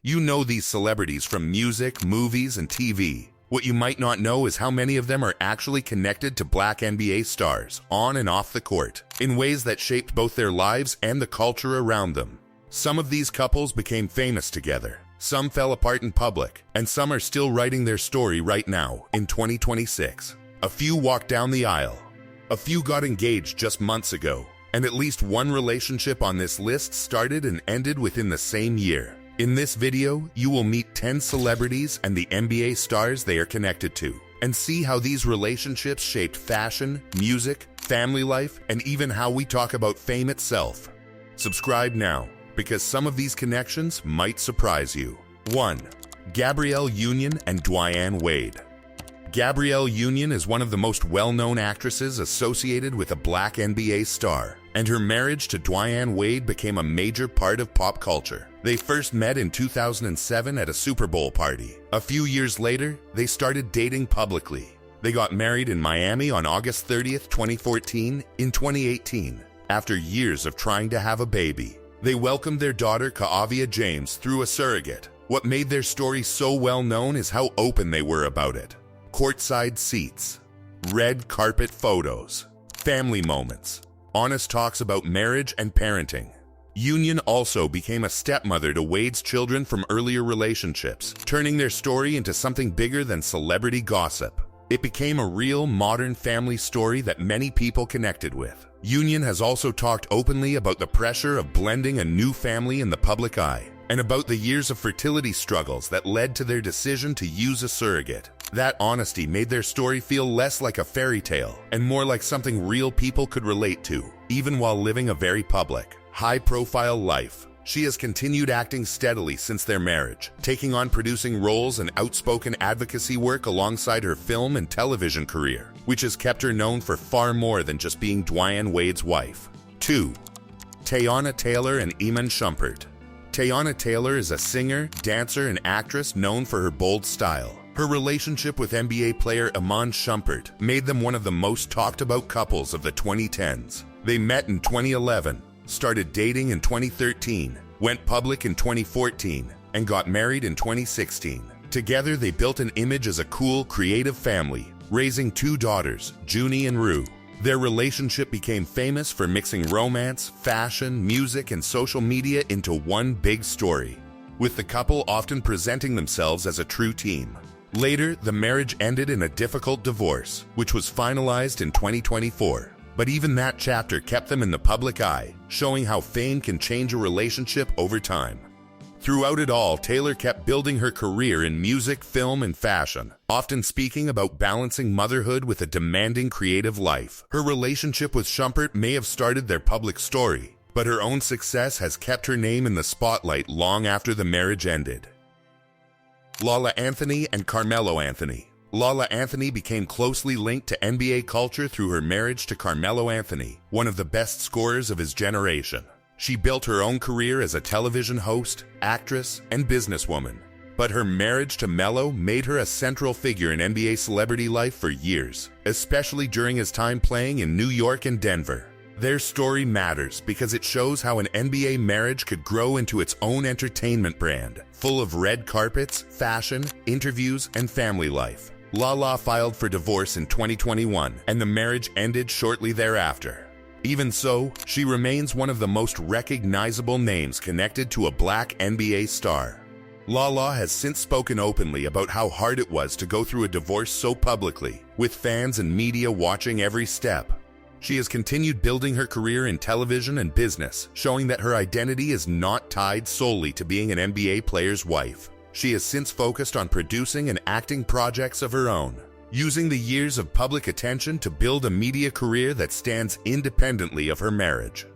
You know these celebrities from music, movies, and TV. What you might not know is how many of them are actually connected to Black NBA stars, on and off the court, in ways that shaped both their lives and the culture around them. Some of these couples became famous together. Some fell apart in public, and some are still writing their story right now, in 2026. A few walked down the aisle. A few got engaged just months ago, and at least one relationship on this list started and ended within the same year. In this video, you will meet 10 celebrities and the NBA stars they are connected to, and see how these relationships shaped fashion, music, family life, and even how we talk about fame itself. Subscribe now, because some of these connections might surprise you. 1. Gabrielle Union and Dwyane Wade. Gabrielle Union is one of the most well-known actresses associated with a Black NBA star, and her marriage to Dwyane Wade became a major part of pop culture. They first met in 2007 at a Super Bowl party. A few years later, they started dating publicly. They got married in Miami on August 30th, 2014. In 2018, after years of trying to have a baby, they welcomed their daughter Ka'Avia James through a surrogate. What made their story so well known is how open they were about it. Courtside seats, red carpet photos, family moments, honest talks about marriage and parenting. Union also became a stepmother to Wade's children from earlier relationships, turning their story into something bigger than celebrity gossip. It became a real modern family story that many people connected with. Union has also talked openly about the pressure of blending a new family in the public eye, and about the years of fertility struggles that led to their decision to use a surrogate. That honesty made their story feel less like a fairy tale and more like something real people could relate to, even while living a very public, high-profile life. She has continued acting steadily since their marriage, taking on producing roles and outspoken advocacy work alongside her film and television career, which has kept her known for far more than just being Dwyane Wade's wife. 2. Teyana Taylor and Iman Shumpert. Teyana Taylor is a singer, dancer, and actress known for her bold style. Her relationship with NBA player Iman Shumpert made them one of the most talked about couples of the 2010s. They met in 2011, started dating in 2013, went public in 2014, and got married in 2016. Together, they built an image as a cool, creative family, raising 2 daughters, Junie and Rue. Their relationship became famous for mixing romance, fashion, music, and social media into one big story, with the couple often presenting themselves as a true team. Later, the marriage ended in a difficult divorce, which was finalized in 2024. But even that chapter kept them in the public eye, showing how fame can change a relationship over time. Throughout it all, Taylor kept building her career in music, film, and fashion, often speaking about balancing motherhood with a demanding creative life. Her relationship with Shumpert may have started their public story, but her own success has kept her name in the spotlight long after the marriage ended. Lala Anthony and Carmelo Anthony. Lala Anthony became closely linked to NBA culture through her marriage to Carmelo Anthony, one of the best scorers of his generation. She built her own career as a television host, actress, and businesswoman. But her marriage to Melo made her a central figure in NBA celebrity life for years, especially during his time playing in New York and Denver. Their story matters because it shows how an NBA marriage could grow into its own entertainment brand, full of red carpets, fashion, interviews, and family life. Lala filed for divorce in 2021, and the marriage ended shortly thereafter. Even so, she remains one of the most recognizable names connected to a Black NBA star. Lala has since spoken openly about how hard it was to go through a divorce so publicly, with fans and media watching every step. She has continued building her career in television and business, showing that her identity is not tied solely to being an NBA player's wife. She has since focused on producing and acting projects of her own, using the years of public attention to build a media career that stands independently of her marriage.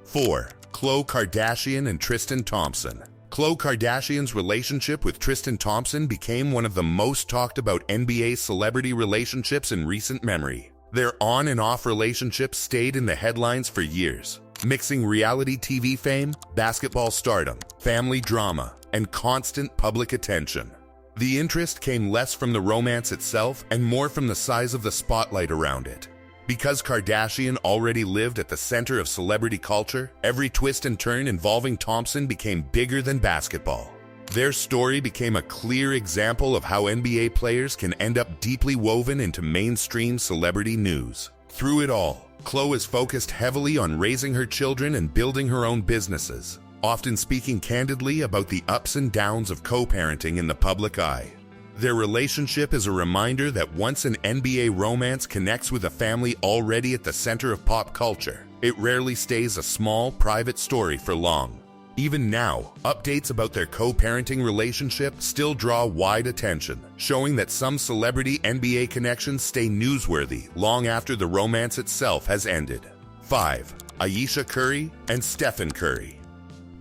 4. Khloe Kardashian and Tristan Thompson. Khloe Kardashian's relationship with Tristan Thompson became one of the most talked about NBA celebrity relationships in recent memory. Their on and off relationship stayed in the headlines for years, mixing reality TV fame, basketball stardom, family drama, and constant public attention. The interest came less from the romance itself and more from the size of the spotlight around it. Because Kardashian already lived at the center of celebrity culture, every twist and turn involving Thompson became bigger than basketball. Their story became a clear example of how NBA players can end up deeply woven into mainstream celebrity news. Through it all, Kloè is focused heavily on raising her children and building her own businesses, often speaking candidly about the ups and downs of co-parenting in the public eye. Their relationship is a reminder that once an NBA romance connects with a family already at the center of pop culture, it rarely stays a small, private story for long. Even now, updates about their co-parenting relationship still draw wide attention, showing that some celebrity NBA connections stay newsworthy long after the romance itself has ended. 5. Ayesha Curry and Stephen Curry.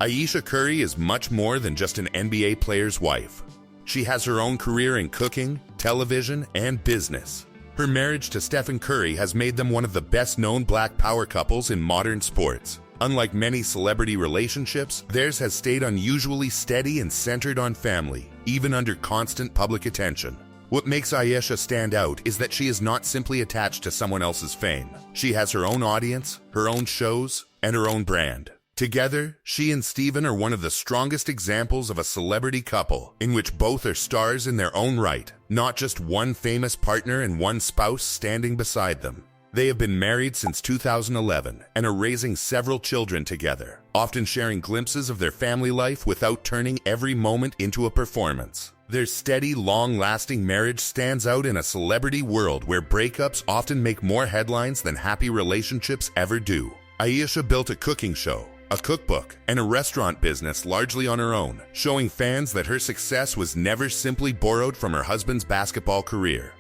Ayesha Curry is much more than just an NBA player's wife. She has her own career in cooking, television, and business. Her marriage to Stephen Curry has made them one of the best-known black power couples in modern sports. Unlike many celebrity relationships, theirs has stayed unusually steady and centered on family, even under constant public attention. What makes Ayesha stand out is that she is not simply attached to someone else's fame. She has her own audience, her own shows, and her own brand. Together, she and Stephen are one of the strongest examples of a celebrity couple in which both are stars in their own right, not just one famous partner and one spouse standing beside them. They have been married since 2011 and are raising several children together, often sharing glimpses of their family life without turning every moment into a performance. Their steady, long-lasting marriage stands out in a celebrity world where breakups often make more headlines than happy relationships ever do. Ayesha built a cooking show, a cookbook, and a restaurant business largely on her own, showing fans that her success was never simply borrowed from her husband's basketball career.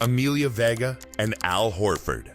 Amelia Vega and Al Horford.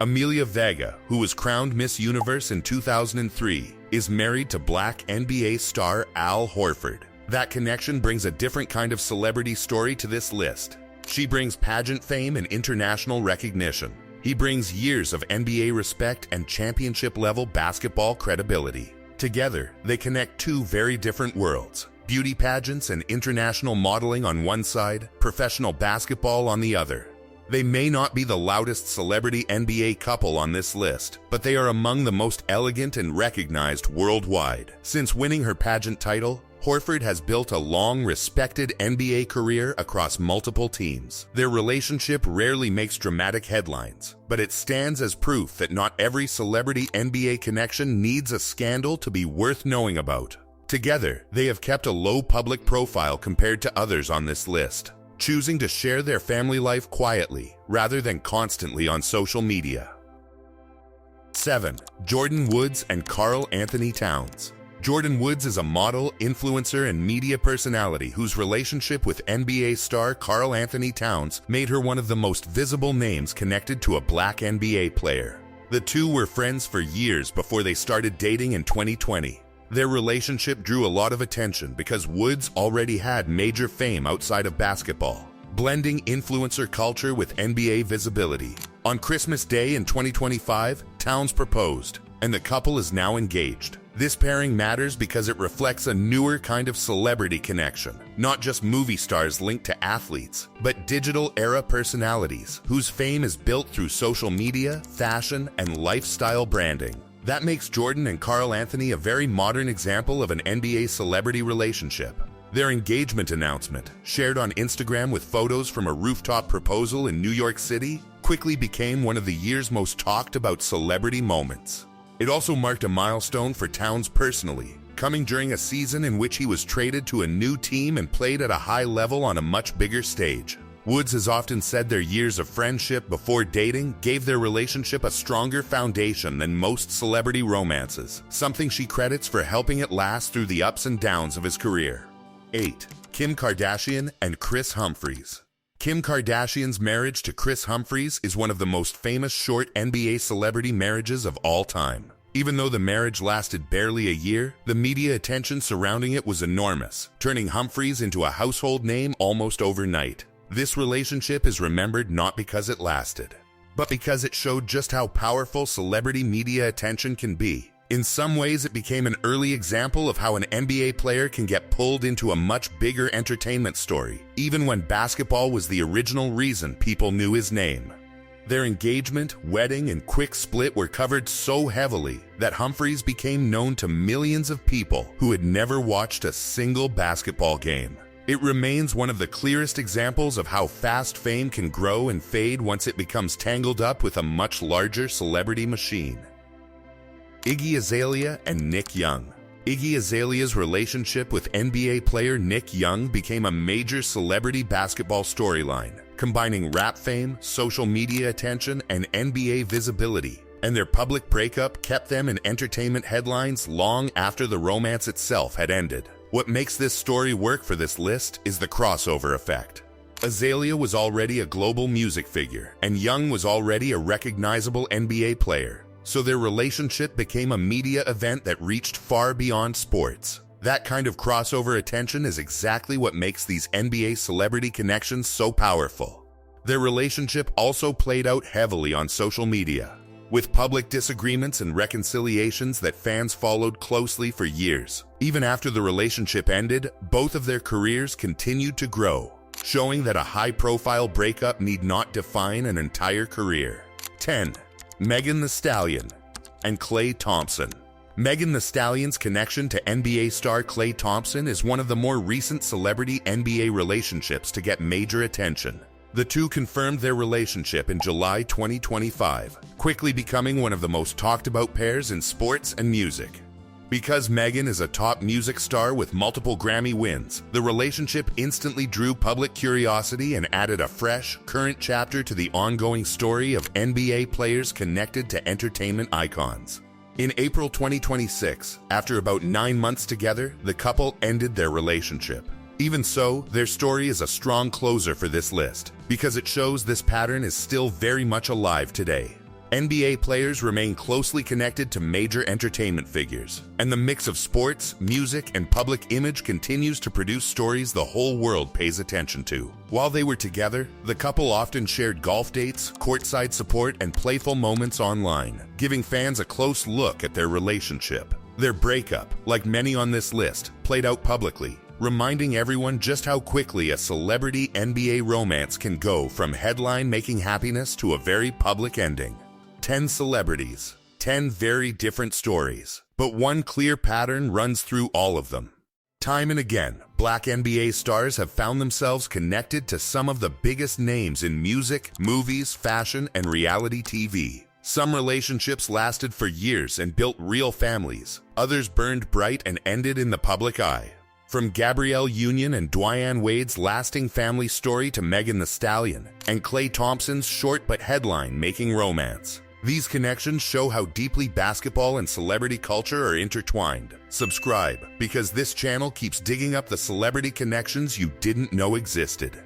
Amelia Vega, who was crowned Miss Universe in 2003, is married to black NBA star Al Horford. That connection brings a different kind of celebrity story to this list. She brings pageant fame and international recognition. He brings years of NBA respect and championship-level basketball credibility. Together, they connect two very different worlds. Beauty pageants and international modeling on one side, professional basketball on the other. They may not be the loudest celebrity NBA couple on this list, but they are among the most elegant and recognized worldwide. Since winning her pageant title, Horford has built a long, respected NBA career across multiple teams. Their relationship rarely makes dramatic headlines, but it stands as proof that not every celebrity NBA connection needs a scandal to be worth knowing about. Together, they have kept a low public profile compared to others on this list, choosing to share their family life quietly rather than constantly on social media. 7. Jordyn Woods and Karl Anthony Towns. Jordyn Woods is a model, influencer, and media personality whose relationship with NBA star Karl Anthony Towns made her one of the most visible names connected to a black NBA player. The two were friends for years before they started dating in 2020. Their relationship drew a lot of attention because Woods already had major fame outside of basketball, blending influencer culture with NBA visibility. On Christmas Day in 2025, Towns proposed, and the couple is now engaged. This pairing matters because it reflects a newer kind of celebrity connection, not just movie stars linked to athletes, but digital-era personalities whose fame is built through social media, fashion, and lifestyle branding. That makes Jordyn and Karl Anthony a very modern example of an NBA celebrity relationship. Their engagement announcement, shared on Instagram with photos from a rooftop proposal in New York City, quickly became one of the year's most talked about celebrity moments. It also marked a milestone for Towns personally, coming during a season in which he was traded to a new team and played at a high level on a much bigger stage. Woods has often said their years of friendship before dating gave their relationship a stronger foundation than most celebrity romances, something she credits for helping it last through the ups and downs of his career. 8. Kim Kardashian and Kris Humphries. Kim Kardashian's marriage to Kris Humphries is one of the most famous short NBA celebrity marriages of all time. Even though the marriage lasted barely a year, the media attention surrounding it was enormous, turning Humphries into a household name almost overnight. This relationship is remembered not because it lasted, but because it showed just how powerful celebrity media attention can be. In some ways, it became an early example of how an NBA player can get pulled into a much bigger entertainment story, even when basketball was the original reason people knew his name. Their engagement, wedding, and quick split were covered so heavily that Humphries became known to millions of people who had never watched a single basketball game. It remains one of the clearest examples of how fast fame can grow and fade once it becomes tangled up with a much larger celebrity machine. Iggy Azalea and Nick Young. Iggy Azalea's relationship with NBA player Nick Young became a major celebrity basketball storyline, combining rap fame, social media attention, and NBA visibility. And their public breakup kept them in entertainment headlines long after the romance itself had ended. What makes this story work for this list is the crossover effect. Azalea was already a global music figure, and Young was already a recognizable NBA player, so their relationship became a media event that reached far beyond sports. That kind of crossover attention is exactly what makes these NBA celebrity connections so powerful. Their relationship also played out heavily on social media, with public disagreements and reconciliations that fans followed closely for years. Even after the relationship ended, both of their careers continued to grow, showing that a high-profile breakup need not define an entire career. 10. Megan Thee Stallion and Klay Thompson. Megan Thee Stallion's connection to NBA star Klay Thompson is one of the more recent celebrity NBA relationships to get major attention. The two confirmed their relationship in July 2025, quickly becoming one of the most talked about pairs in sports and music. Because Megan is a top music star with multiple Grammy wins, the relationship instantly drew public curiosity and added a fresh, current chapter to the ongoing story of NBA players connected to entertainment icons. In April 2026, after about 9 months together, the couple ended their relationship. Even so, their story is a strong closer for this list, because it shows this pattern is still very much alive today. NBA players remain closely connected to major entertainment figures, and the mix of sports, music, and public image continues to produce stories the whole world pays attention to. While they were together, the couple often shared golf dates, courtside support, and playful moments online, giving fans a close look at their relationship. Their breakup, like many on this list, played out publicly, reminding everyone just how quickly a celebrity NBA romance can go from headline-making happiness to a very public ending. 10 celebrities, 10 very different stories, but one clear pattern runs through all of them. Time and again, Black NBA stars have found themselves connected to some of the biggest names in music, movies, fashion, and reality TV. Some relationships lasted for years and built real families. Others burned bright and ended in the public eye. From Gabrielle Union and Dwyane Wade's lasting family story to Megan Thee Stallion and Klay Thompson's short but headline-making romance. These connections show how deeply basketball and celebrity culture are intertwined. Subscribe, because this channel keeps digging up the celebrity connections you didn't know existed.